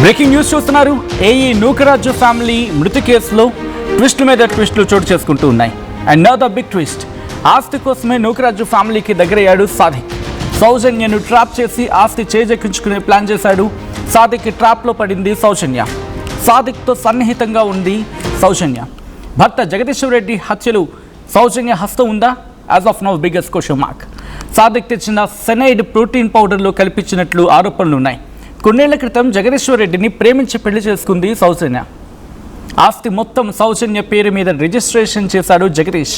Breaking news చూస్తున్నారు. AE Nookaraju family మృతి కేసులో ట్విస్టుల మీద ట్విస్టులు చోటు చేసుకుంటూ ఉన్నాయి. And now the big twist. ఆస్తి కోసమే నూకరాజు ఫ్యామిలీకి దగ్గరయ్యాడు సాదిక్. సౌజన్యను ట్రాప్ చేసి ఆస్తి చేజెక్కించుకునే ప్లాన్ చేశాడు. సాదిక్ ట్రాప్లో పడింది సౌజన్య. సాదిక్తో సన్నిహితంగా ఉంది సౌజన్య. భర్త జగదీశ్వర్ రెడ్డి హత్యలు సౌజన్య హస్తం ఉందా? As of now biggest question mark. Sadiq తెచ్చిన సెనైడ్ ప్రోటీన్ పౌడర్లో కల్పించినట్లు ఆరోపణలు ఉన్నాయి. కొన్నేళ్ల క్రితం జగదీశ్వర్ రెడ్డిని ప్రేమించి పెళ్లి చేసుకుంది సౌజన్య. ఆస్తి మొత్తం సౌజన్య పేరు మీద రిజిస్ట్రేషన్ చేశాడు జగదీష్.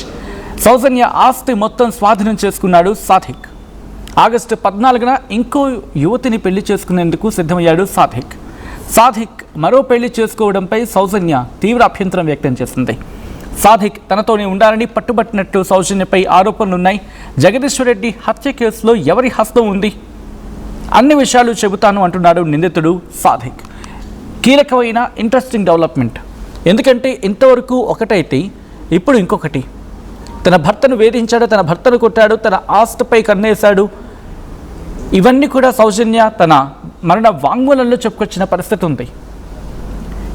సౌజన్య ఆస్తి మొత్తం స్వాధీనం చేసుకున్నాడు సాదిక్. ఆగస్టు 14న ఇంకో యువతిని పెళ్లి చేసుకునేందుకు సిద్ధమయ్యాడు సాదిక్. సాదిక్ మరో పెళ్లి చేసుకోవడంపై సౌజన్య తీవ్ర అభ్యంతరం వ్యక్తం చేసింది. సాదిక్ తనతోనే ఉండాలని పట్టుబట్టినట్లు సౌజన్యపై ఆరోపణలున్నాయి. జగదీశ్వర్ రెడ్డి హత్య కేసులో ఎవరి హస్తం ఉంది? అన్ని విషయాలు చెబుతాను అంటున్నాడు నిందితుడు సాదిక్. కీలకమైన ఇంట్రెస్టింగ్ డెవలప్మెంట్. ఎందుకంటే ఇంతవరకు ఒకటైతే ఇప్పుడు ఇంకొకటి. తన భర్తను వేధించాడు, తన భర్తను కొట్టాడు, తన ఆస్తిపై కన్నేశాడు. ఇవన్నీ కూడా సౌజన్య తన మరణ వాంగ్మూలంలో చెప్పుకొచ్చిన పరిస్థితి ఉంది.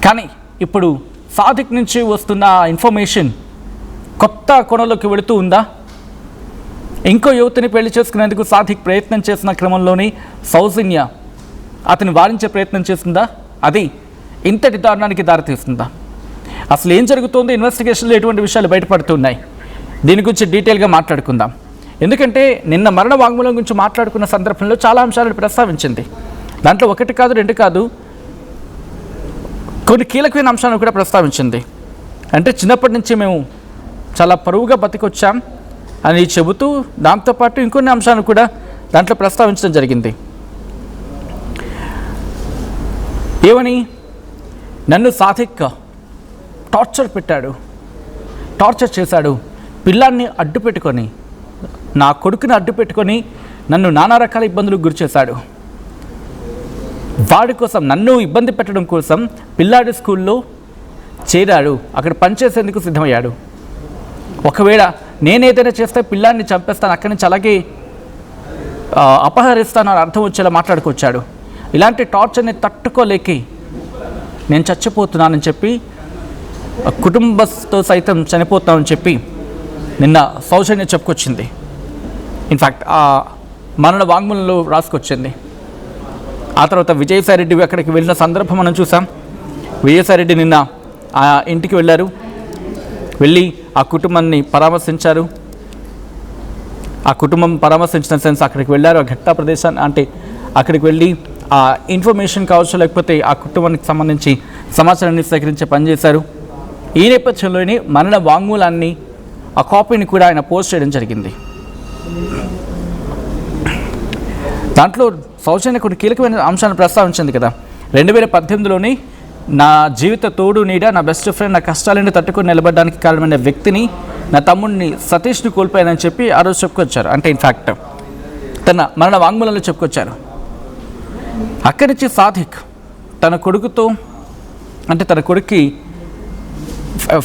కానీ ఇప్పుడు సాదిక్ నుంచి వస్తున్న ఇన్ఫర్మేషన్ కొత్త కోణంలోకి వెళుతూ ఉందా? ఇంకో యువతిని పెళ్లి చేసుకునేందుకు సాదిక్ ప్రయత్నం చేసిన క్రమంలోనే సౌజన్య అతని వారించే ప్రయత్నం చేస్తుందా? అది ఇంతటి దారుణానికి దారితీస్తుందా? అసలు ఏం జరుగుతుందో ఇన్వెస్టిగేషన్లో ఎటువంటి విషయాలు బయటపడుతున్నాయి? దీని గురించి డీటెయిల్గా మాట్లాడుకుందాం. ఎందుకంటే నిన్న మరణ వాంగ్మూలం గురించి మాట్లాడుకున్న సందర్భంలో చాలా అంశాలను ప్రస్తావించింది. దాంట్లో ఒకటి కాదు, రెండు కాదు, కొన్ని కీలకమైన అంశాలను కూడా ప్రస్తావించింది. అంటే చిన్నప్పటి నుంచి మేము చాలా పరువుగా బతికొచ్చాం అని చెబుతూ దాంతోపాటు ఇంకొన్ని అంశాలను కూడా దాంట్లో ప్రస్తావించడం జరిగింది. ఏమని? నన్ను సాదిక్ టార్చర్ చేశాడు. పిల్లాన్ని అడ్డు పెట్టుకొని, నా కొడుకుని అడ్డు పెట్టుకొని నన్ను నానా రకాల ఇబ్బందులకు గురి చేశాడు. వాడి కోసం, నన్ను ఇబ్బంది పెట్టడం కోసం పిల్లాడి స్కూల్లో చేరాడు. అక్కడ పనిచేసేందుకు సిద్ధమయ్యాడు. ఒకవేళ నేనేదైనా చేస్తే పిల్లాన్ని చంపేస్తాను, అక్కడి నుంచి అలాగే అపహరిస్తాను అని అర్థం వచ్చేలా మాట్లాడుకొచ్చాడు. ఇలాంటి టార్చర్ని తట్టుకోలేకి నేను చచ్చిపోతున్నానని చెప్పి, కుటుంబతో సైతం చనిపోతామని చెప్పి నిన్న సౌజన్య చెప్పుకొచ్చింది. ఇన్ఫ్యాక్ట్ ఆ మరణ వాంగ్మూలంలో రాసుకొచ్చింది. ఆ తర్వాత విజయసాయిరెడ్డి అక్కడికి వెళ్ళిన సందర్భం మనం చూసాం. విజయసాయిరెడ్డి నిన్న ఆ ఇంటికి వెళ్ళారు. వెళ్ళి ఆ కుటుంబాన్ని పరామర్శించారు. ఆ కుటుంబం పరామర్శించిన సెన్స్ అక్కడికి వెళ్ళారు. ఆ ఘటనా ప్రదేశాన్ని, అంటే అక్కడికి వెళ్ళి ఆ ఇన్ఫర్మేషన్ కావచ్చు, లేకపోతే ఆ కుటుంబానికి సంబంధించి సమాచారాన్ని సేకరించే పనిచేశారు. ఈ నేపథ్యంలోనే మరణ వాంగ్మూలాన్ని, ఆ కాపీని కూడా ఆయన పోస్ట్ చేయడం జరిగింది. దాంట్లో సౌజన్య కొన్ని కీలకమైన అంశాలను ప్రస్తావించింది కదా. 2018లోనే నా జీవిత తోడు నీడ, నా బెస్ట్ ఫ్రెండ్, నా కష్టాలను తట్టుకొని నిలబడడానికి కారణమైన వ్యక్తిని, నా తమ్ముడిని సతీష్ని కోల్పోయానని చెప్పి ఆ రోజు చెప్పుకొచ్చారు. అంటే ఇన్ఫ్యాక్ట్ తన మరణ వాంగ్మూలంలో చెప్పుకొచ్చారు. అక్కడి నుంచి సాదిక్ తన కొడుకుతో, అంటే తన కొడుక్కి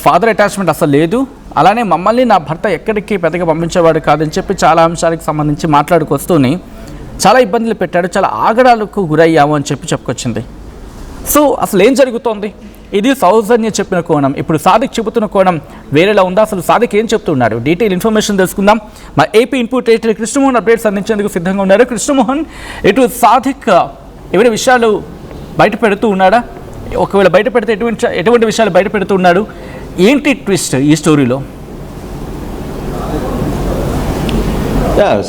ఫాదర్ అటాచ్మెంట్ అసలు లేదు, అలానే మమ్మల్ని నా భర్త ఎక్కడికి పెద్దగా పంపించేవాడు కాదని చెప్పి చాలా అంశాలకు సంబంధించి మాట్లాడుకొస్తూనే చాలా ఇబ్బందులు పెట్టాడు, చాలా ఆగడాలకు గురయ్యాము అని చెప్పి చెప్పుకొచ్చింది. సో అసలు ఏం జరుగుతోంది? ఇది సౌజన్య చెప్పిన కోణం. ఇప్పుడు సాదిక్ చెబుతున్న కోణం వేరేలా ఉందా? అసలు సాదిక్ ఏం చెప్తున్నాడు? డీటెయిల్ ఇన్ఫర్మేషన్ తెలుసుకుందాం. మా AP input editor Krishnamohan updates అందించేందుకు సిద్ధంగా ఉన్నారు. కృష్ణమోహన్, ఇటు సాదిక్ ఏమైనా విషయాలు బయట పెడుతూ ఉన్నాడా? ఒకవేళ బయట పెడితే ఎటువంటి విషయాలు బయట పెడుతూ ఉన్నాడు? ఏంటి ట్విస్ట్ ఈ స్టోరీలో?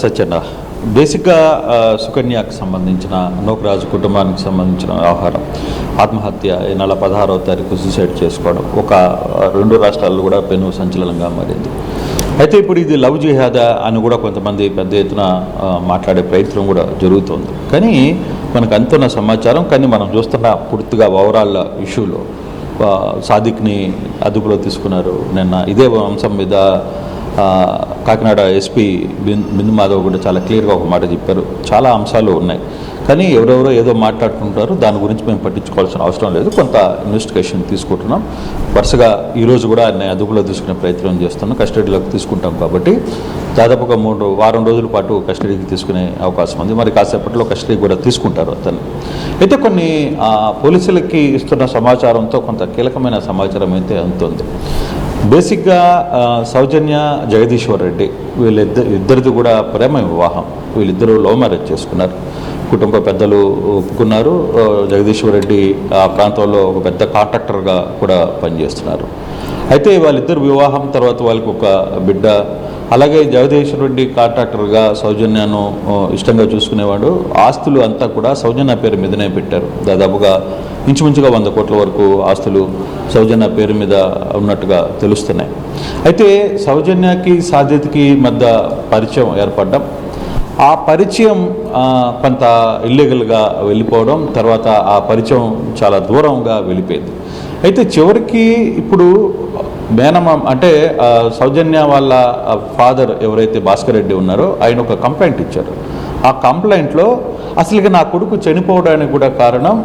సత్యన్న, బేసిక్గా సుకన్యకు సంబంధించిన, నూకరాజు కుటుంబానికి సంబంధించిన వ్యవహారం, ఆత్మహత్య ఈ నెల 16వ తారీఖు సూసైడ్ చేసుకోవడం ఒక 2 రాష్ట్రాల్లో కూడా పెను సంచలనంగా మారింది. అయితే ఇప్పుడు ఇది లవ్ జిహాదా అని కూడా కొంతమంది పెద్ద ఎత్తున మాట్లాడే ప్రయత్నం కూడా జరుగుతుంది. కానీ మనకు అంతున్న సమాచారం, కానీ మనం చూస్తున్న పూర్తిగా ఓవరాల్ ఇష్యూలో సాదిక్ని అదుపులో తీసుకున్నారు. నిన్న ఇదే అంశం మీద కాకినాడ ఎస్పీ బిందు మాధవ్ కూడా చాలా క్లియర్గా ఒక మాట చెప్పారు. చాలా అంశాలు ఉన్నాయి, కానీ ఎవరెవరో ఏదో మాట్లాడుకుంటారు, దాని గురించి మేము పట్టించుకోవాల్సిన అవసరం లేదు. కొంత ఇన్వెస్టిగేషన్ తీసుకుంటున్నాం. వరుసగా ఈరోజు కూడా ఆయన అదుపులో తీసుకునే ప్రయత్నం చేస్తున్నాం. కస్టడీలోకి తీసుకుంటాం కాబట్టి దాదాపుగా వారం రోజుల పాటు కస్టడీకి తీసుకునే అవకాశం ఉంది. మరి కాసేపట్లో కస్టడీ కూడా తీసుకుంటారు అతన్ని. అయితే కొన్ని పోలీసులకి ఇస్తున్న సమాచారంతో కొంత కీలకమైన సమాచారం అయితే అందుతుంది. బేసిక్గా సౌజన్య, జగదీశ్వర్ రెడ్డి వీళ్ళిద్దరిది కూడా ప్రేమ వివాహం. వీళ్ళిద్దరూ లవ్ మ్యారేజ్ చేసుకున్నారు. కుటుంబ పెద్దలు ఒప్పుకున్నారు. జగదీశ్వర్ రెడ్డి ఆ ప్రాంతంలో ఒక పెద్ద కాంట్రాక్టర్గా కూడా పనిచేస్తున్నారు. అయితే వాళ్ళిద్దరు వివాహం తర్వాత వాళ్ళకి ఒక బిడ్డ. అలాగే జగదీశ్వర్ రెడ్డి కాంట్రాక్టర్గా సౌజన్యను ఇష్టంగా చూసుకునేవాడు. ఆస్తులు అంతా కూడా సౌజన్య పేరు మీదనే పెట్టారు. దాదాపుగా ఇంచుమించుగా 100 కోట్ల వరకు ఆస్తులు సౌజన్య పేరు మీద ఉన్నట్టుగా తెలుస్తున్నాయి. అయితే సౌజన్యకి సాధ్యతకి మధ్య పరిచయం ఏర్పడడం, ఆ పరిచయం కొంత ఇల్లీగల్గా వెళ్ళిపోవడం, తర్వాత ఆ పరిచయం చాలా దూరంగా వెళ్ళిపోయింది. అయితే చివరికి ఇప్పుడు మేనమామ అంటే సౌజన్య వాళ్ళ ఫాదర్ ఎవరైతే భాస్కర్ రెడ్డి ఉన్నారో ఆయన ఒక కంప్లైంట్ ఇచ్చారు. ఆ కంప్లైంట్లో అసలుగా నా కొడుకు చనిపోవడానికి కూడా కారణం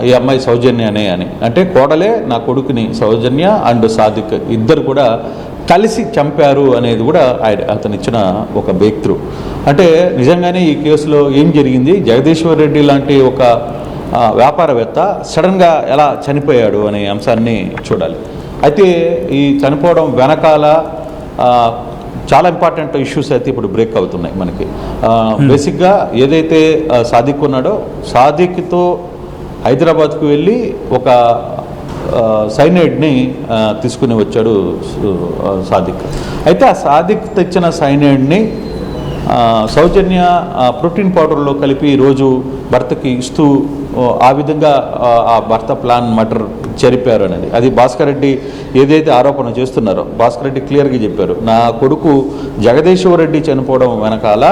ఈ అమ్మాయి సౌజన్యనే అని, అంటే కోడలే నా కొడుకుని సౌజన్య అండ్ సాదిక్ ఇద్దరు కూడా కలిసి చంపారు అనేది కూడా అతను ఇచ్చిన ఒక బ్రేక్ త్రూ. అంటే నిజంగానే ఈ కేసులో ఏం జరిగింది, జగదీశ్వర్ రెడ్డి లాంటి ఒక వ్యాపారవేత్త సడన్గా ఎలా చనిపోయాడు అనే అంశాన్ని చూడాలి. అయితే ఈ చనిపోవడం వెనకాల చాలా ఇంపార్టెంట్ ఇష్యూస్ అయితే ఇప్పుడు బ్రేక్ అవుతున్నాయి మనకి. బేసిక్గా ఏదైతే సాదిక్ ఉన్నాడో, సాదిక్తో హైదరాబాద్కు వెళ్ళి ఒక సైనైడ్ని తీసుకుని వచ్చాడు సాదిక్. అయితే ఆ సాదిక్ తెచ్చిన సైనైడ్ని సౌజన్య ప్రోటీన్ పౌడర్లో కలిపి రోజు భర్తకి ఇస్తూ ఆ విధంగా ఆ భర్త ప్లాన్ మర్డర్ జరిపారు అనేది. అది భాస్కర్ రెడ్డి ఏదైతే ఆరోపణ చేస్తున్నారో భాస్కర్ రెడ్డి క్లియర్గా చెప్పారు, నా కొడుకు జగదీశ్వర్ రెడ్డి చనిపోవడం వెనకాల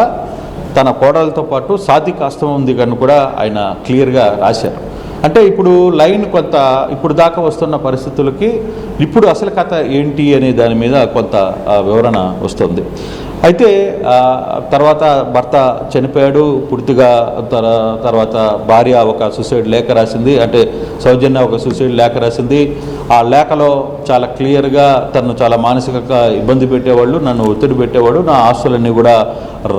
తన కోడలతో పాటు సాదిక్ హస్తం ఉంది అని కూడా ఆయన క్లియర్గా రాశారు. అంటే ఇప్పుడు లైన్ కొంత ఇప్పుడు దాకా వస్తున్న పరిస్థితులకి ఇప్పుడు అసలు కథ ఏంటి అనే దాని మీద కొంత వివరణ వస్తుంది. అయితే తర్వాత భర్త చనిపోయాడు పూర్తిగా. తర్వాత భార్య ఒక సూసైడ్ లేఖ రాసింది, అంటే సౌజన్య ఒక సూసైడ్ లేఖ రాసింది. ఆ లేఖలో చాలా క్లియర్గా తను చాలా మానసికంగా ఇబ్బంది పెట్టేవాళ్ళు, నన్ను ఒత్తిడి పెట్టేవాడు, నా ఆస్తులన్నీ కూడా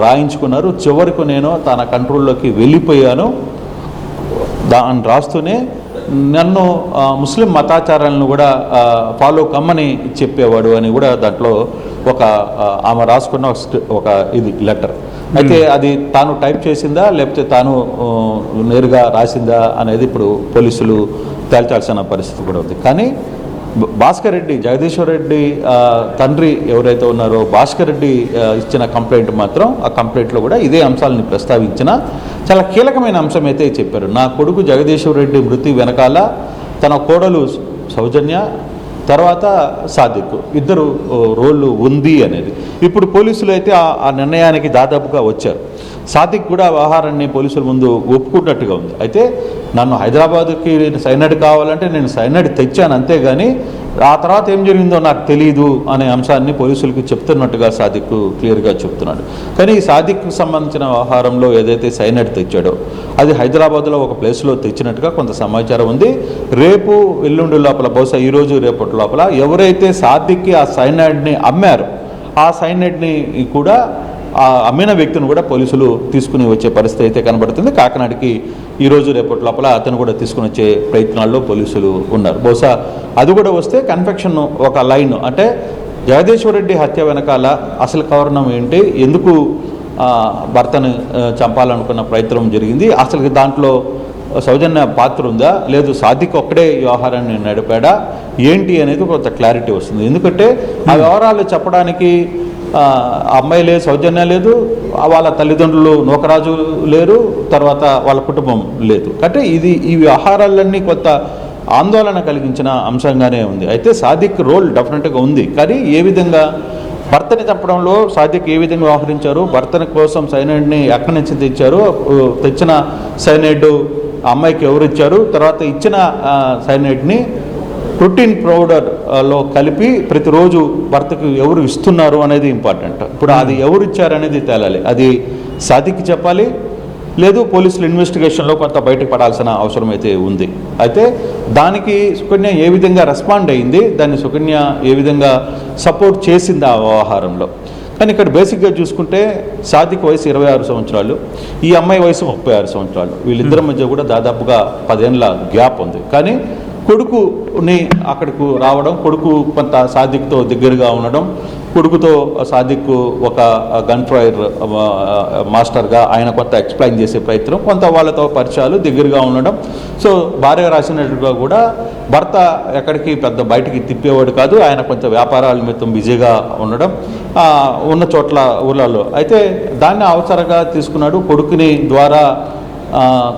రాయించుకున్నారు, చివరికి నేను తన కంట్రోల్లోకి వెళ్ళిపోయాను దాన్ని రాస్తూనే నన్ను ముస్లిం మతాచారాలను కూడా ఫాలో కమ్మని చెప్పేవాడు అని కూడా దాంట్లో ఒక ఆమె రాసుకున్న ఒక ఇది లెటర్. అయితే అది తాను టైప్ చేసిందా లేకపోతే తాను నేరుగా రాసిందా అనేది ఇప్పుడు పోలీసులు తేల్చాల్సిన పరిస్థితి కూడా ఉంది. కానీ భాస్కర్ రెడ్డి, జగదీశ్వర్ రెడ్డి తండ్రి ఎవరైతే ఉన్నారో భాస్కర్ రెడ్డి ఇచ్చిన కంప్లైంట్ మాత్రం ఆ కంప్లైంట్లో కూడా ఇదే అంశాలని ప్రస్తావించిన చాలా కీలకమైన అంశం అయితే చెప్పారు. నా కొడుకు జగదీశ్వర్ రెడ్డి మృతి వెనకాల తన కోడలు సౌజన్య తర్వాత సాదిక్ ఇద్దరు రోళ్ళు ఉంది అనేది ఇప్పుడు పోలీసులు అయితే ఆ నిర్ణయానికి దాదాపుగా వచ్చారు. సాదిక్ కూడా వ్యవహారాన్ని పోలీసుల ముందు ఒప్పుకున్నట్టుగా ఉంది. అయితే నన్ను హైదరాబాద్కి సైనైడ్ కావాలంటే నేను సైనైడ్ తెచ్చాను, అంతేగాని ఆ తర్వాత ఏం జరిగిందో నాకు తెలియదు అనే అంశాన్ని పోలీసులకు చెప్తున్నట్టుగా సాదిక్ క్లియర్గా చెప్తున్నాడు. కానీ ఈ సాదిక్కు సంబంధించిన వ్యవహారంలో ఏదైతే సైనైడ్ తెచ్చాడో అది హైదరాబాద్లో ఒక ప్లేస్లో తెచ్చినట్టుగా కొంత సమాచారం ఉంది. రేపు ఎల్లుండి లోపల, బహుశా ఈరోజు రేపటి లోపల ఎవరైతే సాదిక్కి ఆ సైనైడ్ని అమ్మారో ఆ సైనైడ్ని కూడా ఆ అమ్మిన వ్యక్తిని కూడా పోలీసులు తీసుకుని వచ్చే పరిస్థితి అయితే కనబడుతుంది. కాకినాడకి ఈరోజు రేపటి లోపల అతను కూడా తీసుకుని వచ్చే ప్రయత్నాల్లో పోలీసులు ఉన్నారు. బహుశా అది కూడా వస్తే కన్ఫెక్షన్ ఒక లైన్, అంటే జగదీశ్వర్ రెడ్డి హత్య వెనకాల అసలు కారణం ఏంటి, ఎందుకు భర్తను చంపాలనుకున్న ప్రయత్నం జరిగింది, అసలు దాంట్లో సౌజన్య పాత్ర ఉందా లేదు సాదిక్ ఒక్కడే వ్యవహారాన్ని నడిపాడా ఏంటి అనేది కొంత క్లారిటీ వస్తుంది. ఎందుకంటే ఆ వ్యవహారాలు చెప్పడానికి అమ్మాయి లేదు, సౌజన్య లేదు, వాళ్ళ తల్లిదండ్రులు నూకరాజు లేరు, తర్వాత వాళ్ళ కుటుంబం లేదు. అంటే ఈ వ్యవహారాలన్నీ కొంత ఆందోళన కలిగించిన అంశంగానే ఉంది. అయితే సాదిక్ రోల్ డెఫినెట్గా ఉంది. కానీ ఏ విధంగా భర్తని చంపడంలో సాదిక్ ఏ విధంగా వ్యవహరించారు, భర్తని కోసం సైనైడ్ని ఎక్కడి నుంచి తెచ్చారు, తెచ్చిన సైనైడ్ అమ్మాయికి ఎవరు ఇచ్చారు, తర్వాత ఇచ్చిన సైనైడ్ని ప్రోటీన్ పౌడర్లో కలిపి ప్రతిరోజు భర్తకు ఎవరు ఇస్తున్నారు అనేది ఇంపార్టెంట్. ఇప్పుడు అది ఎవరు ఇచ్చారనేది తేలాలి. అది సాదిక్ చెప్పాలి, లేదు పోలీసులు ఇన్వెస్టిగేషన్లో కొంత బయటకు పడాల్సిన అవసరం అయితే ఉంది. అయితే దానికి సుకన్య ఏ విధంగా రెస్పాండ్ అయింది, దాన్ని సుకన్య ఏ విధంగా సపోర్ట్ చేసింది ఆ వ్యవహారంలో. కానీ ఇక్కడ బేసిక్గా చూసుకుంటే సాదిక్ వయసు 26 సంవత్సరాలు, ఈ అమ్మాయి వయసు 36 సంవత్సరాలు. వీళ్ళిద్దరి మధ్య కూడా దాదాపుగా 10 ఏళ్ళ గ్యాప్ ఉంది. కానీ కొడుకుని అక్కడికి రావడం, కొడుకు కొంత సాదిక్తో దగ్గరగా ఉండడం, కొడుకుతో సాదిక్ ఒక గన్ ఫైర్ మాస్టర్గా ఆయన కొంత ఎక్స్ప్లెయిన్ చేసే ప్రయత్నం, కొంత వాళ్ళతో పరిచయాలు దగ్గరగా ఉండడం. సో భార్య రాసినట్టుగా కూడా భర్త ఎక్కడికి పెద్ద బయటికి తిప్పేవాడు కాదు, ఆయన కొంత వ్యాపారాల నిమిత్తం బిజీగా ఉండడం ఉన్న చోట్ల ఊళ్ళలో. అయితే దాన్ని అవసరంగా తీసుకున్నాడు. కొడుకుని ద్వారా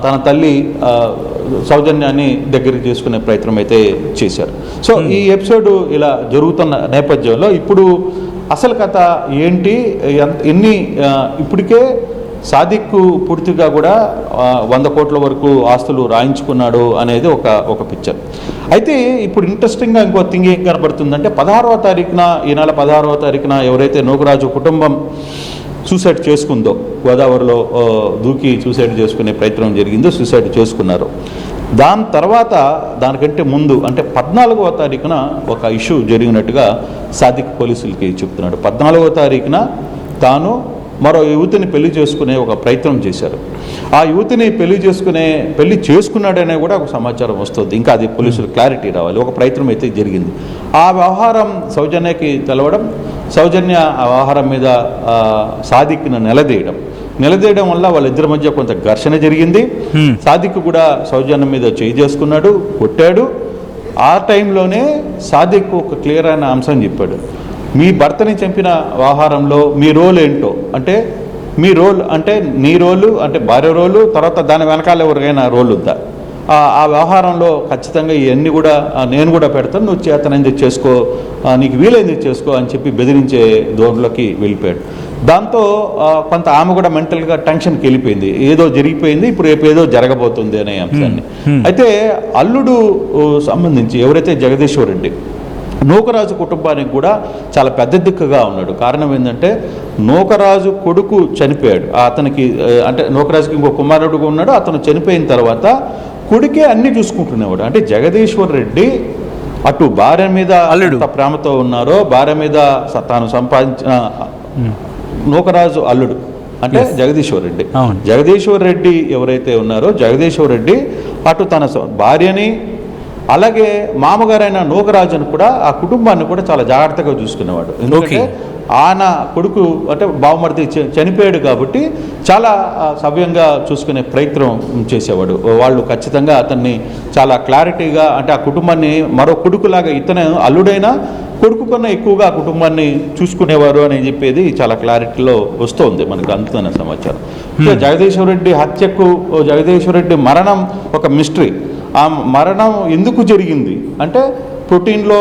తన తల్లి సౌజన్యాన్ని దగ్గరికి తీసుకునే ప్రయత్నం అయితే చేశారు. సో ఈ ఎపిసోడ్ ఇలా జరుగుతున్న నేపథ్యంలో ఇప్పుడు అసలు కథ ఏంటి, ఇప్పటికే సాదిక్ పూర్తిగా కూడా 100 కోట్ల వరకు ఆస్తులు రాయించుకున్నాడు అనేది ఒక పిక్చర్. అయితే ఇప్పుడు ఇంట్రెస్టింగ్గా ఇంకో థింగ్ ఏం కనబడుతుందంటే 16వ తారీఖున, ఈ నెల 16వ తారీఖున ఎవరైతే నూకరాజు కుటుంబం సూసైడ్ చేసుకుందో, గోదావరిలో దూకి సూసైడ్ చేసుకునే ప్రయత్నం జరిగిందో, సూసైడ్ చేసుకున్నారు. దాని తర్వాత దానికంటే ముందు అంటే 14వ తారీఖున ఒక ఇష్యూ జరిగినట్టుగా సాదిక్ పోలీసులకి చెప్తున్నాడు. 14వ తారీఖున తాను మరో యువతిని పెళ్లి చేసుకునే ఒక ప్రయత్నం చేశారు. ఆ యువతిని పెళ్లి చేసుకున్నాడనే కూడా ఒక సమాచారం వస్తుంది. ఇంకా అది పోలీసులు క్లారిటీ రావాలి. ఒక ప్రయత్నం అయితే జరిగింది. ఆ వ్యవహారం సౌజన్యకి తెలవడం, సౌజన్య ఆ వ్యవహారం మీద సాదిక్ను నిలదీయడం వల్ల వాళ్ళిద్దరి మధ్య కొంత ఘర్షణ జరిగింది. సాదిక్ కూడా సౌజన్య మీద చేయి చేసుకున్నాడు, కొట్టాడు. ఆ టైంలోనే సాదిక్ ఒక క్లియర్ అయిన అంశం చెప్పాడు. మీ భర్తని చంపిన వ్యవహారంలో మీ రోల్ ఏంటో, అంటే మీ రోల్ అంటే నీ రోలు అంటే భార్య రోలు, తర్వాత దాని వెనకాల ఎవరికైనా రోల్ ఉందా, ఆ వ్యవహారంలో ఖచ్చితంగా ఇవన్నీ కూడా నేను కూడా పెడతాను, నువ్వు చేతనైంది చేసుకో, నీకు వీలైంది చేసుకో అని చెప్పి బెదిరించే ధోరణిలోకి వెళ్ళిపోయాడు. దాంతో కొంత ఆమె కూడా మెంటల్గా టెన్షన్కి వెళ్ళిపోయింది. ఏదో జరిగిపోయింది, ఇప్పుడు రేపు ఏదో జరగబోతుంది అనే అంశాన్ని. అయితే అల్లుడు సంబంధించి ఎవరైతే జగదీశ్వర్ రెడ్డి, నూకరాజు కుటుంబానికి కూడా చాలా పెద్ద దిక్కుగా ఉన్నాడు. కారణం ఏంటంటే నూకరాజు కొడుకు చనిపోయాడు, అతనికి అంటే నూకరాజుకి ఇంకో కుమారుడు ఉన్నాడు. అతను చనిపోయిన తర్వాత కొడుకే అన్నీ చూసుకుంటునేవాడు. అంటే జగదీశ్వర్ రెడ్డి అటు భార్య మీద ఎంత ప్రేమతో ఉన్నారో, భార్య మీద తాను సంపాదించిన నూకరాజు అల్లుడు అంటే జగదీశ్వర్ రెడ్డి ఎవరైతే ఉన్నారో, జగదీశ్వర్ రెడ్డి అటు తన భార్యని అలాగే మామగారైన నూకరాజును కూడా, ఆ కుటుంబాన్ని కూడా చాలా జాగ్రత్తగా చూసుకునేవాడు. ఎందుకంటే ఆయన కొడుకు అంటే బావమరిది చనిపోయాడు కాబట్టి చాలా సవ్యంగా చూసుకునే ప్రయత్నం చేసేవాడు. వాళ్ళు ఖచ్చితంగా అతన్ని చాలా క్లారిటీగా, అంటే ఆ కుటుంబాన్ని మరో కొడుకులాగా, ఇతను అల్లుడైనా కొడుకు కన్నా ఎక్కువగా ఆ కుటుంబాన్ని చూసుకునేవారు అని చెప్పేది చాలా క్లారిటీలో వస్తుంది మనకు అందుతున్న సమాచారం. జగదీశ్వర్ రెడ్డి హత్యకు, జగదీశ్వర్ రెడ్డి మరణం ఒక మిస్టరీ. ఆ మరణం ఎందుకు జరిగింది అంటే ప్రోటీన్లో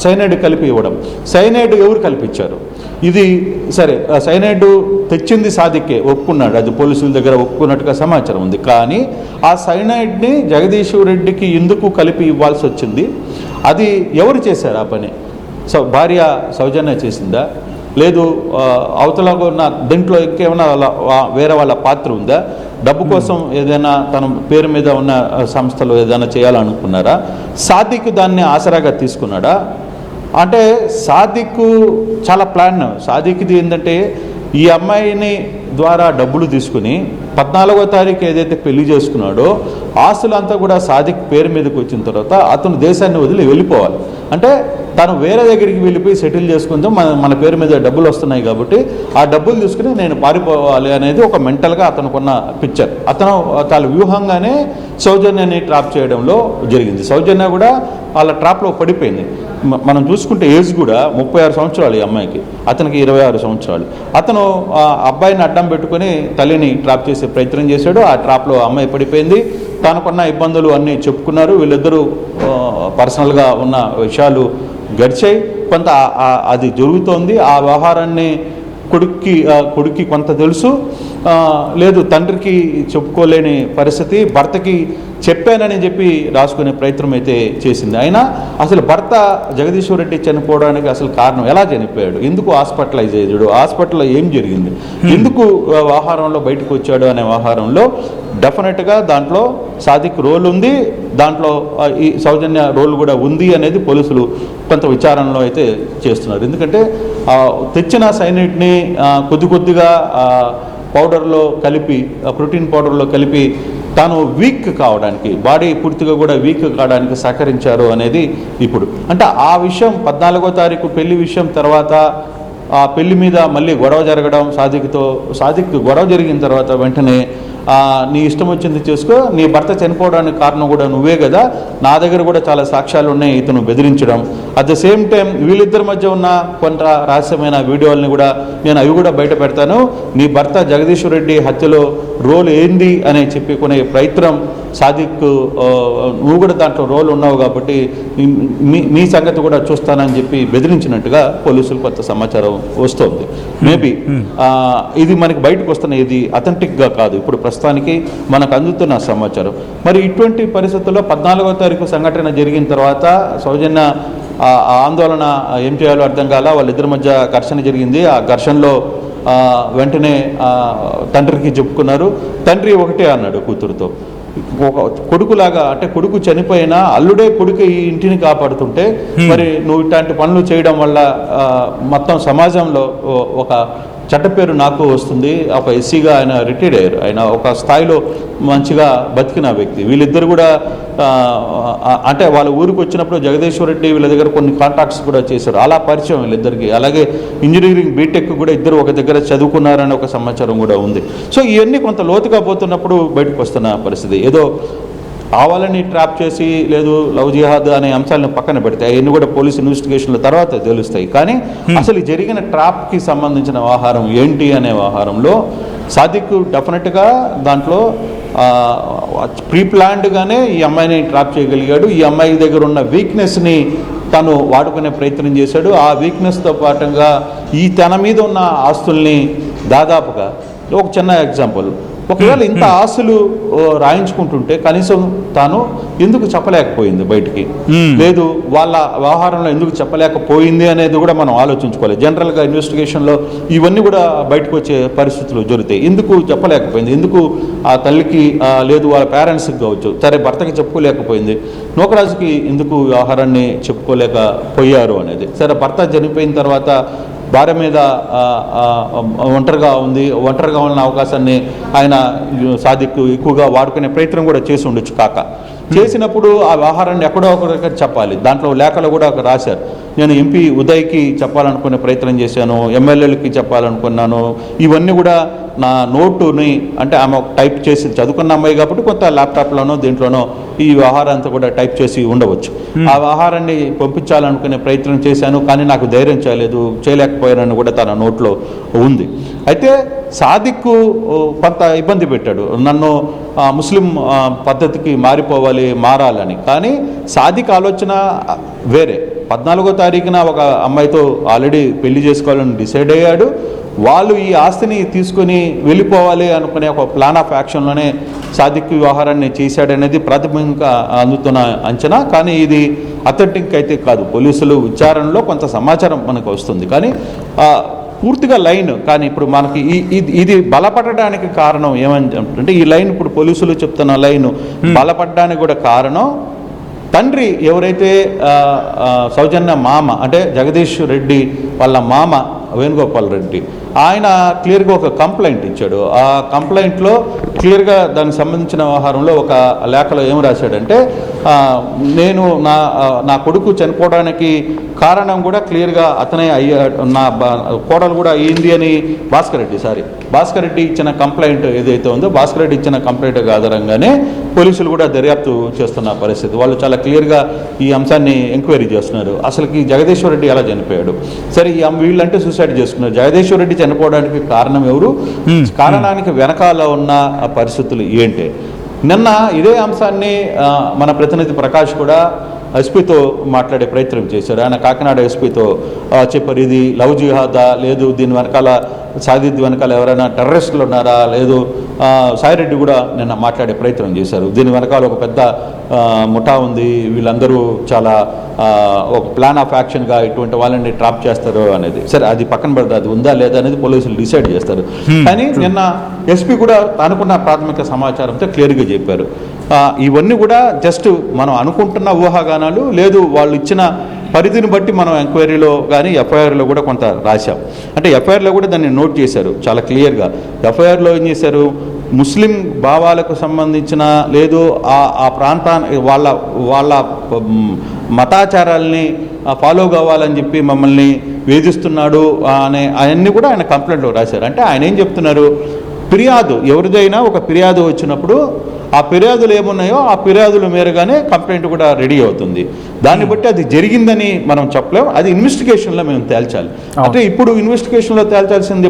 సైనైడ్ కలిపి ఇవ్వడం. సైనైడ్ ఎవరు కల్పించారు ఇది సరే, సైనైడ్ తెచ్చింది సాదిక్కే, ఒప్పుకున్నాడు, అది పోలీసుల దగ్గర ఒప్పుకున్నట్టుగా సమాచారం ఉంది. కానీ ఆ సైనైడ్ని జగదీశ్వర్ రెడ్డికి ఎందుకు కలిపి ఇవ్వాల్సి వచ్చింది, అది ఎవరు చేశారు ఆ పని? భార్య సౌజన్య చేసిందా, లేదు అవతల ఉన్న దీంట్లో ఇంకేమైనా వేరే వాళ్ళ పాత్ర ఉందా, డబ్బు కోసం ఏదైనా తన పేరు మీద ఉన్న సంస్థలు ఏదైనా చేయాలనుకున్నారా, సాదిక్ దాన్ని ఆసరాగా తీసుకున్నాడా? అంటే సాదిక్ చాలా ప్లాన్. సాదిక్ది ఏంటంటే ఈ అమ్మాయిని ద్వారా డబ్బులు తీసుకుని 14వ తారీఖు ఏదైతే పెళ్లి చేసుకున్నాడో ఆస్తులంతా కూడా సాదిక్ పేరు మీదకి వచ్చిన తర్వాత అతను దేశాన్ని వదిలి వెళ్ళిపోవాలి. అంటే తను వేరే దగ్గరికి వెళ్ళిపోయి సెటిల్ చేసుకుందాం, మన పేరు మీద డబ్బులు వస్తున్నాయి కాబట్టి ఆ డబ్బులు తీసుకుని నేను పారిపోవాలి అనేది ఒక మెంటల్గా అతనుకున్న పిక్చర్. అతను చాలా వ్యూహంగానే సౌజన్యాన్ని ట్రాప్ చేయడంలో జరిగింది. సౌజన్య కూడా వాళ్ళ ట్రాప్లో పడిపోయింది. మనం చూసుకుంటే ఏజ్ కూడా 36 సంవత్సరాలు ఈ అమ్మాయికి, అతనికి 26 సంవత్సరాలు. అతను ఆ అబ్బాయిని అడ్డం పెట్టుకుని తల్లిని ట్రాప్ చేసే ప్రయత్నం చేశాడు. ఆ ట్రాప్లో అమ్మాయి పడిపోయింది. తనకున్న ఇబ్బందులు అన్నీ చెప్పుకున్నారు. వీళ్ళిద్దరూ పర్సనల్గా ఉన్న విషయాలు గడిచాయి. కొంత అది జరుగుతోంది. ఆ వ్యవహారాన్ని కొడుక్కి కొంత తెలుసు, లేదు తండ్రికి చెప్పుకోలేని పరిస్థితి, భర్తకి చెప్పానని చెప్పి రాసుకునే ప్రయత్నం అయితే చేసింది. అయినా అసలు భర్త జగదీశ్వర్ రెడ్డి చనిపోవడానికి అసలు కారణం, ఎలా చనిపోయాడు, ఎందుకు హాస్పిటలైజ్ అయ్యాడు, హాస్పిటల్లో ఏం జరిగింది, ఎందుకు వ్యవహారంలో బయటకు వచ్చాడు అనే వ్యవహారంలో డెఫినెట్గా దాంట్లో సాదిక్ రోల్ ఉంది, దాంట్లో ఈ సౌజన్య రోల్ కూడా ఉంది అనేది పోలీసులు కొంత విచారణలో అయితే చేస్తున్నారు. ఎందుకంటే తెచ్చిన సైనైడ్ని కొద్దిగా పౌడర్లో కలిపి, ప్రోటీన్ పౌడర్లో కలిపి తాను వీక్ కావడానికి, బాడీ పూర్తిగా కూడా వీక్ కావడానికి సహకరించారు అనేది ఇప్పుడు. అంటే ఆ విషయం 14వ తారీఖు పెళ్లి విషయం తర్వాత ఆ పెళ్లి మీద మళ్ళీ గొడవ జరగడం, సాదిక్ గొడవ జరిగిన తర్వాత వెంటనే నీ ఇష్టం వచ్చింది చేసుకో, నీ భర్త చనిపోవడానికి కారణం కూడా నువ్వే కదా, నా దగ్గర కూడా చాలా సాక్ష్యాలు ఉన్నాయి, ఇతను బెదిరించడం. అట్ ద సేమ్ టైం వీళ్ళిద్దరి మధ్య ఉన్న కొంత రహస్యమైన వీడియోలని కూడా నేను అవి కూడా బయట పెడతాను, నీ భర్త జగదీశ్వర్ రెడ్డి హత్యలో రోల్ ఏంది అని చెప్పుకునే ప్రయత్నం, సాదిక్ నువ్వు కూడా దాంట్లో రోల్ ఉన్నావు కాబట్టి నీ సంగతి కూడా చూస్తానని చెప్పి బెదిరించినట్టుగా పోలీసులు కొంత సమాచారం వస్తుంది. మేబీ ఇది మనకి బయటకు వస్తున్న, ఇది అథెంటిక్గా కాదు ఇప్పుడు ప్రస్తుతానికి మనకు అందుతున్న సమాచారం. మరి ఇటువంటి పరిస్థితుల్లో 14వ తారీఖు సంఘటన జరిగిన తర్వాత సౌజన్య ఆందోళన ఏం చేయాలో అర్థం కాల, వాళ్ళిద్దరి మధ్య ఘర్షణ జరిగింది. ఆ ఘర్షణలో వెంటనే తండ్రికి చెప్పుకున్నారు. తండ్రి ఒకటే అన్నాడు కూతురుతో, ఒక కొడుకులాగా, అంటే కొడుకు చనిపోయినా అల్లుడే కొడుకు ఈ ఇంటిని కాపాడుతుంటే మరి నువ్వు ఇట్లాంటి పనులు చేయడం వల్ల మొత్తం సమాజంలో ఒక చెడ్డ పేరు నాకు వస్తుంది. ఒక ఎస్సీగా ఆయన రిటైర్డ్ అయ్యారు, ఆయన ఒక స్థాయిలో మంచిగా బతికిన వ్యక్తి. వీళ్ళిద్దరు కూడా అంటే వాళ్ళ ఊరికి వచ్చినప్పుడు జగదీశ్వర్ రెడ్డి వీళ్ళ దగ్గర కొన్ని కాంటాక్ట్స్ కూడా చేశారు, అలా పరిచయం వీళ్ళిద్దరికి. అలాగే ఇంజనీరింగ్ బీటెక్ కూడా ఇద్దరు ఒక దగ్గర చదువుకున్నారని ఒక సమాచారం కూడా ఉంది. సో ఇవన్నీ కొంత లోతుగా పోతున్నప్పుడు బయటకు వస్తున్న పరిస్థితి. ఏదో కావాలని ట్రాప్ చేసి, లేదు లవ్ జిహాద్ అనే అంశాలను పక్కన పెడితే అవన్నీ కూడా పోలీస్ ఇన్వెస్టిగేషన్ల తర్వాత తెలుస్తాయి. కానీ అసలు జరిగిన ట్రాప్కి సంబంధించిన వ్యవహారం ఏంటి అనే వ్యవహారంలో సాదిక్ డెఫినెట్గా దాంట్లో ప్రీ ప్లాన్డ్గానే ఈ అమ్మాయిని ట్రాప్ చేయగలిగాడు. ఈ అమ్మాయి దగ్గర ఉన్న వీక్నెస్ని తను వాడుకునే ప్రయత్నం చేశాడు. ఆ వీక్నెస్తో పాటుగా తన మీద ఉన్న ఆస్తుల్ని దాదాపుగా, ఒక చిన్న ఎగ్జాంపుల్, ఒకవేళ ఇంత ఆస్తులు రాయించుకుంటుంటే కనీసం తాను ఎందుకు చెప్పలేకపోయింది బయటికి, లేదు వాళ్ళ వ్యవహారంలో ఎందుకు చెప్పలేకపోయింది అనేది కూడా మనం ఆలోచించుకోవాలి. జనరల్గా ఇన్వెస్టిగేషన్లో ఇవన్నీ కూడా బయటకు వచ్చే పరిస్థితులు జరుగుతాయి. ఎందుకు చెప్పలేకపోయింది, ఎందుకు ఆ తల్లికి లేదు వాళ్ళ పేరెంట్స్కి కావచ్చు, సరే భర్తకి చెప్పుకోలేకపోయింది, నూకరాజుకి ఎందుకు వ్యవహారాన్ని చెప్పుకోలేకపోయారు అనేది. సరే భర్త చనిపోయిన తర్వాత భార్య మీద ఒంటరిగా ఉన్న అవకాశాన్ని ఆయన సాదిక్ ఎక్కువగా వాడుకునే ప్రయత్నం కూడా చేసి ఉండొచ్చు. చేసినప్పుడు ఆ వ్యవహారాన్ని ఎక్కడో ఒక దగ్గర చెప్పాలి. దాంట్లో లేఖలు కూడా రాశారు, నేను ఎంపీ ఉదయ్కి చెప్పాలనుకునే ప్రయత్నం చేశాను, ఎమ్మెల్యేలకి చెప్పాలనుకున్నాను, ఇవన్నీ కూడా నా నోటుని, అంటే ఆమె టైప్ చేసి చదువుకున్న అమ్మాయి కాబట్టి కొంత ల్యాప్టాప్లోనో దీంట్లోనో ఈ వ్యవహారంతా కూడా టైప్ చేసి ఉండవచ్చు. ఆ వ్యవహారాన్ని పంపించాలనుకునే ప్రయత్నం చేశాను, కానీ నాకు ధైర్యం చేయలేకపోయానని కూడా తన నోట్లో ఉంది. అయితే సాదిక్ కొంత ఇబ్బంది పెట్టాడు, నన్ను ముస్లిం పద్ధతికి మారాలని. కానీ సాదిక్ ఆలోచన వేరే. 14వ తారీఖున ఒక అమ్మాయితో ఆల్రెడీ పెళ్లి చేసుకోవాలని డిసైడ్ అయ్యాడు. వాళ్ళు ఈ ఆస్తిని తీసుకొని వెళ్ళిపోవాలి అనుకునే ఒక ప్లాన్ ఆఫ్ యాక్షన్లోనే సాదిక్ వ్యవహారాన్ని చేశాడనేది ప్రాథమికంగా అందుతున్న అంచనా. కానీ ఇది అథెంటిక్ అయితే కాదు. పోలీసులు విచారణలో కొంత సమాచారం మనకు వస్తుంది, కానీ పూర్తిగా లైన్. కానీ ఇప్పుడు మనకి ఇది బలపడడానికి కారణం ఏమంటే, ఈ లైన్ ఇప్పుడు పోలీసులు చెప్తున్న లైన్ బలపడడానికి కూడా కారణం తండ్రి ఎవరైతే సౌజన్య మామ, అంటే జగదీష్ రెడ్డి వాళ్ళ మామ వేణుగోపాల్ రెడ్డి, ఆయన క్లియర్గా ఒక కంప్లైంట్ ఇచ్చాడు. ఆ కంప్లైంట్లో క్లియర్గా దానికి సంబంధించిన వ్యవహారంలో ఒక లేఖలో ఏం రాశాడంటే, నేను నా కొడుకు చనిపోవడానికి కారణం కూడా క్లియర్గా అతనే అయ్యాడు, నా కోడలు కూడా అయ్యింది అని భాస్కర్ రెడ్డి ఇచ్చిన కంప్లైంట్ ఏదైతే ఉందో, భాస్కర్ రెడ్డి ఇచ్చిన కంప్లైంట్ ఆధారంగానే పోలీసులు కూడా దర్యాప్తు చేస్తున్న పరిస్థితి. వాళ్ళు చాలా క్లియర్గా ఈ అంశాన్ని ఎంక్వైరీ చేస్తున్నారు. అసలుకి జగదీశ్వర్ రెడ్డి ఎలా చనిపోయాడు, సరే వీళ్ళంటే సూసైడ్ చేసుకున్నారు, జగదీశ్వర్ రెడ్డి చనిపోవడానికి కారణం ఎవరు, కారణానికి వెనకాల ఉన్న పరిస్థితులు ఏంటి. నిన్న ఇదే అంశాన్ని మన ప్రతినిధి ప్రకాష్ కూడా ఎస్పీతో మాట్లాడే ప్రయత్నం చేశారు. ఆయన కాకినాడ ఎస్పీతో చెప్పారు, ఇది లవ్ జిహాదా, లేదు దీని వెనకాల సాదిద్ వెనకాల ఎవరైనా టెర్రరిస్టులు ఉన్నారా, లేదు సాయిరెడ్డి కూడా నిన్న మాట్లాడే ప్రయత్నం చేశారు. దీని వెనకాల ఒక పెద్ద ముఠా ఉంది, వీళ్ళందరూ చాలా ఒక ప్లాన్ ఆఫ్ యాక్షన్గా ఇటువంటి వాళ్ళని ట్రాప్ చేస్తారు అనేది. సరే, అది పక్కన పెడతారు, అది ఉందా లేదా అనేది పోలీసులు డిసైడ్ చేస్తారు. కానీ నిన్న ఎస్పీ కూడా అనుకున్న ప్రాథమిక సమాచారంతో క్లియర్గా చెప్పారు. ఇవన్నీ కూడా జస్ట్ మనం అనుకుంటున్న ఊహాగానాలు, లేదు వాళ్ళు ఇచ్చిన పరిధిని బట్టి మనం ఎంక్వైరీలో కానీ ఎఫ్ఐఆర్లో కూడా కొంత రాశాం. అంటే ఎఫ్ఐఆర్లో కూడా దాన్ని నోట్ చేశారు చాలా క్లియర్గా. ఎఫ్ఐఆర్లో ఏం చేశారు, ముస్లిం భావాలకు సంబంధించిన లేదు ఆ ప్రాంతాన్ని వాళ్ళ మతాచారాల్ని ఫాలో కావాలని చెప్పి మమ్మల్ని వేధిస్తున్నాడు అనే అవన్నీ కూడా ఆయన కంప్లైంట్లో రాశారు. అంటే ఆయన ఏం చెప్తున్నారు, ఫిర్యాదు ఎవరిదైనా ఒక ఫిర్యాదు వచ్చినప్పుడు ఆ ఫిర్యాదులు ఏమున్నాయో ఆ ఫిర్యాదుల మేరగానే కంప్లైంట్ కూడా రెడీ అవుతుంది. దాన్ని బట్టి అది జరిగిందని మనం చెప్పలేం, అది ఇన్వెస్టిగేషన్లో మేము తేల్చాలి. అంటే ఇప్పుడు ఇన్వెస్టిగేషన్లో తేల్చాల్సింది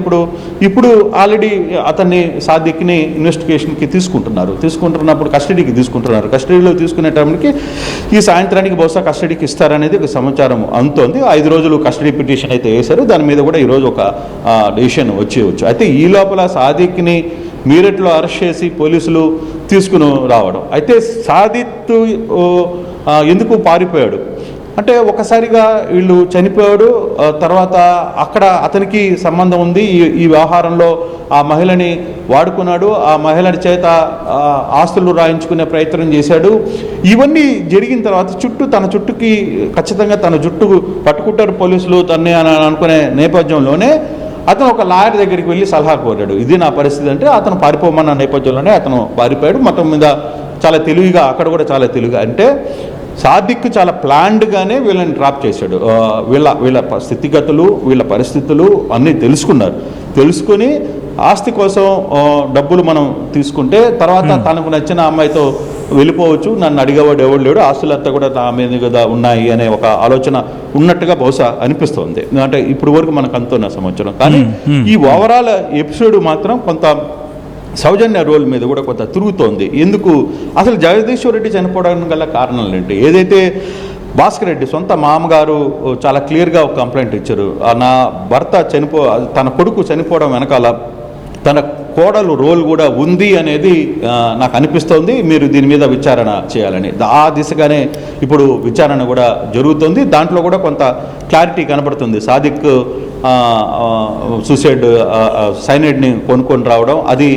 ఇప్పుడు ఆల్రెడీ అతన్ని సాదిక్ని ఇన్వెస్టిగేషన్కి తీసుకుంటున్నప్పుడు కస్టడీకి తీసుకుంటున్నారు. కస్టడీలో తీసుకునే టైంకి ఈ సాయంత్రానికి బహుశా కస్టడీకి ఇస్తారనేది ఒక సమాచారం అందుతోంది. 5 రోజులు కస్టడీ పిటిషన్ అయితే వేశారు. దాని మీద కూడా ఈరోజు ఒక డెసిషన్ వచ్చేయచ్చు. అయితే ఈ లోపల సాదిక్ని మీరట్లో అరెస్ట్ చేసి పోలీసులు తీసుకుని రావడం. అయితే సాదిత్ ఎందుకు పారిపోయాడు అంటే, ఒకసారిగా వీళ్ళు చనిపోయాడు, తర్వాత అక్కడ అతనికి సంబంధం ఉంది, ఈ వ్యవహారంలో ఆ మహిళని వాడుకున్నాడు, ఆ మహిళని చేత ఆస్తులు రాయించుకునే ప్రయత్నం చేశాడు. ఇవన్నీ జరిగిన తర్వాత తన చుట్టుకి ఖచ్చితంగా తన జుట్టు పట్టుకుంటారు పోలీసులు తన్నే అని అనుకునే నేపథ్యంలోనే అతను ఒక లాయర్ దగ్గరికి వెళ్ళి సలహా కోరాడు. ఇది నా పరిస్థితి అంటే అతను పారిపోమన్న నేపథ్యంలోనే అతను పారిపోయాడు. మొత్తం మీద చాలా తెలివిగా, అక్కడ కూడా చాలా తెలివిగా, అంటే సాదిక్ చాలా ప్లాన్డ్గానే వీళ్ళని డ్రాప్ చేశాడు. వీళ్ళ స్థితిగతులు, వీళ్ళ పరిస్థితులు అన్నీ తెలుసుకొని ఆస్తి కోసం డబ్బులు మనం తీసుకుంటే తర్వాత తనకు నచ్చిన అమ్మాయితో వెళ్ళిపోవచ్చు, నన్ను అడిగేవాడు ఎవడు లేడు, ఆస్తులంతా కూడా నా మీద కదా ఉన్నాయి అనే ఒక ఆలోచన ఉన్నట్టుగా బహుశా అనిపిస్తుంది. అంటే ఇప్పుడు వరకు మనకు అందుతున్న సంవత్సరం. కానీ ఈ ఓవరాల్ ఎపిసోడ్ మాత్రం కొంత సౌజన్య రోల్ మీద కూడా కొంత తిరుగుతోంది. ఎందుకు అసలు జగదీశ్వర్ రెడ్డి చనిపోవడానికి గల కారణాలు ఏంటి? ఏదైతే భాస్కర్ రెడ్డి సొంత మామగారు చాలా క్లియర్గా ఒక కంప్లైంట్ ఇచ్చారు, నా భర్త తన కొడుకు చనిపోవడం వెనకాల తన కోడలు రోల్ కూడా ఉంది అనేది నాకు అనిపిస్తోంది, మీరు దీని మీద విచారణ చేయాలని. ఆ దిశగానే ఇప్పుడు విచారణ కూడా జరుగుతుంది. దాంట్లో కూడా కొంత క్లారిటీ కనబడుతుంది. సాదిక్ సూసైడ్ సైనైడ్ని కొనుక్కొని రావడం, అది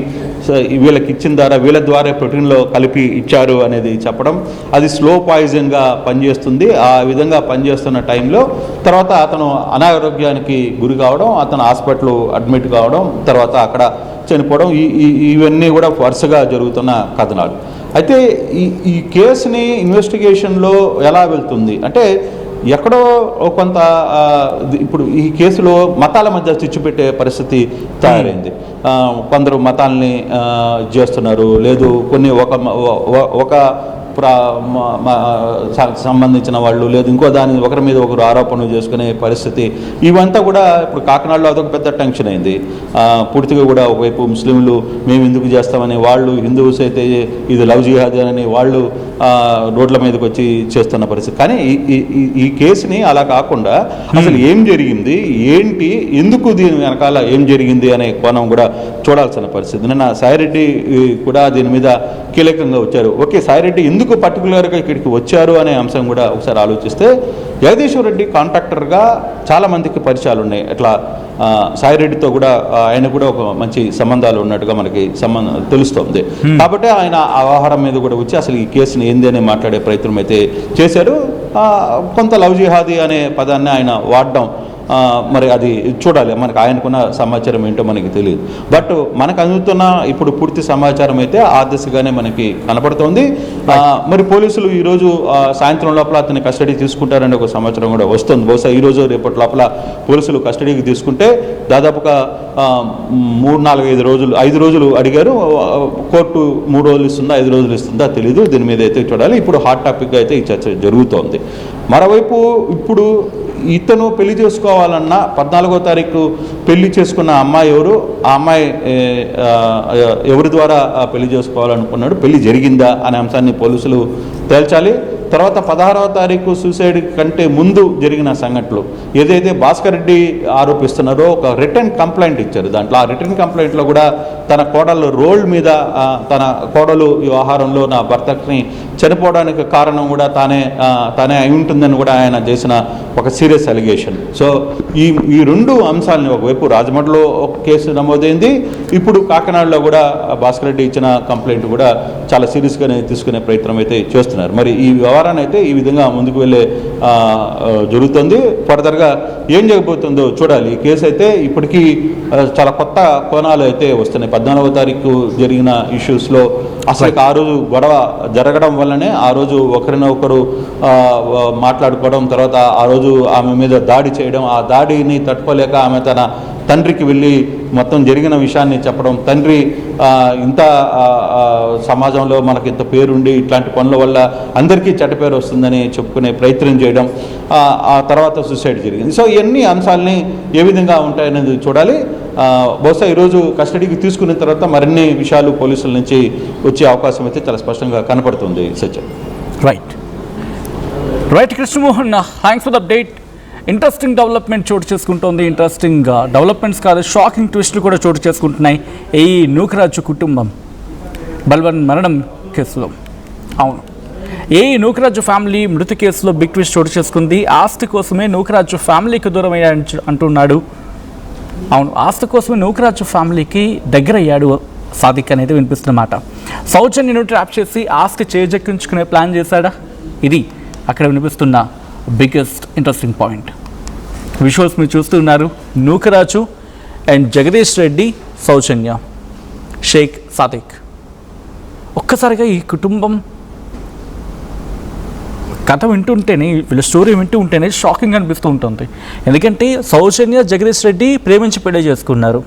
వీళ్ళకి ఇచ్చిన వీళ్ళ ద్వారా ప్రోటీన్లో కలిపి ఇచ్చారు అనేది చెప్పడం, అది స్లో పాయిజన్గా పనిచేస్తుంది. ఆ విధంగా పనిచేస్తున్న టైంలో తర్వాత అతను అనారోగ్యానికి గురి కావడం, అతను హాస్పిటల్ అడ్మిట్ కావడం, తర్వాత అక్కడ చనిపోవడం, ఇవన్నీ కూడా వరుసగా జరుగుతున్న కథనాలు. అయితే ఈ కేసుని ఇన్వెస్టిగేషన్లో ఎలా వెళ్తుంది అంటే, ఎక్కడో కొంత ఇప్పుడు ఈ కేసులో మతాల మధ్య చిచ్చు పెట్టే పరిస్థితి తయారైంది. కొందరు మతాల్ని చేస్తున్నారు, లేదు కొన్ని ఒక సంబంధించిన వాళ్ళు, లేదు ఇంకో దాని ఒకరి మీద ఒకరు ఆరోపణలు చేసుకునే పరిస్థితి, ఇవంతా కూడా ఇప్పుడు కాకినాడలో అదొక పెద్ద టెన్షన్ అయింది. పూర్తిగా కూడా ఒకవైపు ముస్లింలు మేము ఎందుకు చేస్తామని వాళ్ళు, హిందూస్ అయితే ఇది లవ్ జిహాద్ అని వాళ్ళు రోడ్ల మీదకి వచ్చి చేస్తున్న పరిస్థితి. కానీ ఈ కేసుని అలా కాకుండా అసలు ఏం జరిగింది, ఏంటి, ఎందుకు దీని వెనకాల ఏం జరిగింది అనే కోణం కూడా చూడాల్సిన పరిస్థితి. నిన్న సాయిరెడ్డి కూడా దీని మీద కీలకంగా వచ్చారు. ఓకే, సాయిరెడ్డి ఎందుకు పర్టికులర్గా ఇక్కడికి వచ్చారు అనే అంశం కూడా ఒకసారి ఆలోచిస్తే, జగదీశ్వర్ రెడ్డి కాంట్రాక్టర్గా చాలామందికి పరిచయాలు ఉన్నాయి. అట్లా సాయిరెడ్డితో కూడా ఆయన కూడా ఒక మంచి సంబంధాలు ఉన్నట్టుగా మనకి తెలుస్తోంది. కాబట్టి ఆయన ఆ వ్యవహారం మీద కూడా వచ్చి అసలు ఈ కేసుని ఏంది అని మాట్లాడే ప్రయత్నం అయితే చేశారు. కొంత లవ్ జిహాదీ అనే పదాన్ని ఆయన వాడడం, మరి అది చూడాలి, మనకు ఆయనకున్న సమాచారం ఏంటో మనకి తెలియదు. బట్ మనకు అందుతున్న ఇప్పుడు పూర్తి సమాచారం అయితే ఆ దిశగానే మనకి కనపడుతోంది. మరి పోలీసులు ఈరోజు సాయంత్రం లోపల అతన్ని కస్టడీ తీసుకుంటారనే ఒక సమాచారం కూడా వస్తుంది. బహుశా ఈరోజు రేపటి లోపల పోలీసులు కస్టడీకి తీసుకుంటే దాదాపుగా 3-4-5 రోజులు 5 రోజులు అడిగారు. కోర్టు 3 రోజులు ఇస్తుందా 5 రోజులు ఇస్తుందా తెలీదు. దీని మీద అయితే చూడాలి. ఇప్పుడు హాట్ టాపిక్గా అయితే ఈ చర్చ జరుగుతోంది. మరోవైపు ఇప్పుడు ఇతను పెళ్లి చేసుకోవాలన్నా 14వ తారీఖు పెళ్లి చేసుకున్న అమ్మాయి ఎవరు, ఆ అమ్మాయి ఎవరి ద్వారా పెళ్లి చేసుకోవాలనుకున్నాడు, పెళ్లి జరిగిందా అనే అంశాన్ని పోలీసులు తేల్చాలి. తర్వాత 16వ తారీఖు సూసైడ్ కంటే ముందు జరిగిన సంఘటనలు ఏదైతే భాస్కర్ రెడ్డి ఆరోపిస్తున్నారో ఒక రిటర్న్ కంప్లైంట్ ఇచ్చారు. దాంట్లో ఆ రిటర్న్ కంప్లైంట్లో కూడా తన కోడలు రోల్ మీద తన కోడలు ఈ వ్యవహారంలో నా భర్తని చనిపోవడానికి కారణం కూడా తానే అయి ఉంటుందని కూడా ఆయన చేసిన ఒక సీరియస్ అలిగేషన్. సో ఈ రెండు అంశాలని ఒకవైపు రాజమండ్రిలో ఒక కేసు నమోదైంది, ఇప్పుడు కాకినాడలో కూడా భాస్కర్ రెడ్డి ఇచ్చిన కంప్లైంట్ కూడా చాలా సీరియస్గానే తీసుకునే ప్రయత్నం అయితే చేస్తున్నారు. మరి ఈ వ్యవహారాన్ని అయితే ఈ విధంగా ముందుకు వెళ్ళే జరుగుతుంది. ఫర్దర్గా ఏం జరగబోతుందో చూడాలి. ఈ కేసు అయితే ఇప్పటికీ చాలా కొత్త కోణాలు అయితే వస్తున్నాయి. 14వ తారీఖు జరిగిన ఇష్యూస్లో అసలు ఆ రోజు గొడవ జరగడం వల్లనే ఆ రోజు ఒకరినొకరు మాట్లాడుకోవడం, తర్వాత ఆ రోజు ఆమె మీద దాడి చేయడం, ఆ దాడిని తట్టుకోలేక ఆమె తన తండ్రికి వెళ్ళి మొత్తం జరిగిన విషయాన్ని చెప్పడం, తండ్రి ఇంత సమాజంలో మనకి ఇంత పేరుండి ఇట్లాంటి పనుల వల్ల అందరికీ చెడ్డ పేరు వస్తుందని చెప్పుకునే ప్రయత్నం చేయడం, ఆ తర్వాత సూసైడ్ జరిగింది. సో ఇవన్నీ అంశాలని ఏ విధంగా ఉంటాయనేది చూడాలి. బహుశా ఈరోజు కస్టడీకి తీసుకున్న తర్వాత మరిన్ని విషయాలు పోలీసుల నుంచి వచ్చే అవకాశం అయితే చాలా స్పష్టంగా కనపడుతుంది. సత్యం. Right Krishnamohan, thanks for the update. Interesting development చోటు చేసుకుంటోంది. ఇంట్రెస్టింగ్ డెవలప్మెంట్స్ కాదు, షాకింగ్ ట్విస్టులు కూడా చోటు చేసుకుంటున్నాయి ఈ నూకరాజు కుటుంబం బల్వన్ మరణం కేసులో. అవును, నూకరాజు ఫ్యామిలీ మృతి కేసులో బిగ్ ట్విస్ట్ చోటు చేసుకుంది. ఆస్తి కోసమే నూకరాజు ఫ్యామిలీకి దూరం అయ్యాడు అంటున్నాడు. అవును, ఆస్తి కోసమే నూకరాజు ఫ్యామిలీకి దగ్గరయ్యాడు సాదిక్ అనేది వినిపిస్తున్నమాట. సౌజన్యను ట్రాప్ చేసి ఆస్తి చేజెక్కించుకునే ప్లాన్ చేశాడా? ఇది అక్కడ వినిపిస్తున్న బిగ్గెస్ట్ ఇంట్రెస్టింగ్ పాయింట్. విజువల్స్ మీరు చూస్తున్నారు. నూకరాజు అండ్ జగదీష్ రెడ్డి, సౌజన్య, షేక్ సాదిక్. ఒక్కసారిగా ఈ కుటుంబం కథ వింటుంటేనే, వీళ్ళ స్టోరీ వింటూ ఉంటేనే షాకింగ్ అనిపిస్తూ ఉంటుంది. ఎందుకంటే సౌజన్య, జగదీష్ రెడ్డి ప్రేమించి పెళ్లి చేసుకున్నారు.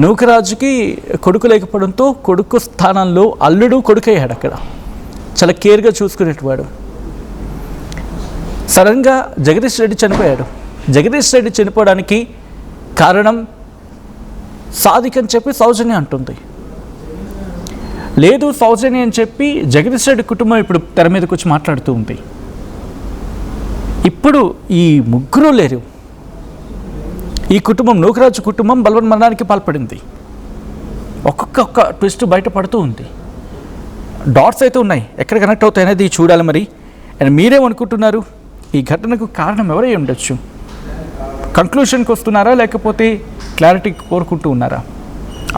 నూకరాజుకి కొడుకు లేకపోవడంతో కొడుకు స్థానంలో అల్లుడు కొడుకయ్యాడు. అక్కడ చాలా కేర్గా చూసుకునేవాడు. సడన్గా జగదీష్ రెడ్డి చనిపోయాడు. జగదీష్ రెడ్డి చనిపోవడానికి కారణం సాదిక్ అని చెప్పి సౌజన్య అంటుంది. లేదు, సౌజన్య అని చెప్పి జగదీష్ రెడ్డి కుటుంబం ఇప్పుడు తెర మీదకి వచ్చి మాట్లాడుతూ ఉంది. ఇప్పుడు ఈ ముగ్గురు లేరు. ఈ కుటుంబం, నూకరాజు కుటుంబం బల్వన్ మరణానికి పాల్పడింది. ఒక్కొక్క ట్విస్ట్ బయటపడుతూ ఉంది. డాట్స్ అయితే ఉన్నాయి, ఎక్కడ కనెక్ట్ అవుతాయి అనేది చూడాలి. మరి అండ్ మీరేమనుకుంటున్నారు? ఈ ఘటనకు కారణం ఎవరై ఉండొచ్చు? కంక్లూషన్కి వస్తున్నారా, లేకపోతే క్లారిటీ కోరుకుంటూ ఉన్నారా?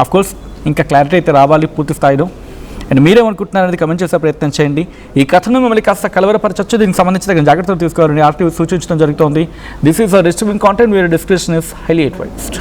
ఆఫ్కోర్స్ ఇంకా క్లారిటీ అయితే రావాలి పూర్తి స్థాయిలో. అండ్ మీరేమనుకుంటున్నారనేది కమెంట్ చేసే ప్రయత్నం చేయండి. ఈ కథను మిమ్మల్ని కాస్త కలవరపరచచ్చు. దీనికి సంబంధించి తగిన జాగ్రత్తలు తీసుకోవాలని ఆర్టీవీ సూచించడం జరుగుతోంది. This is a disturbing content, viewer discretion is highly advised.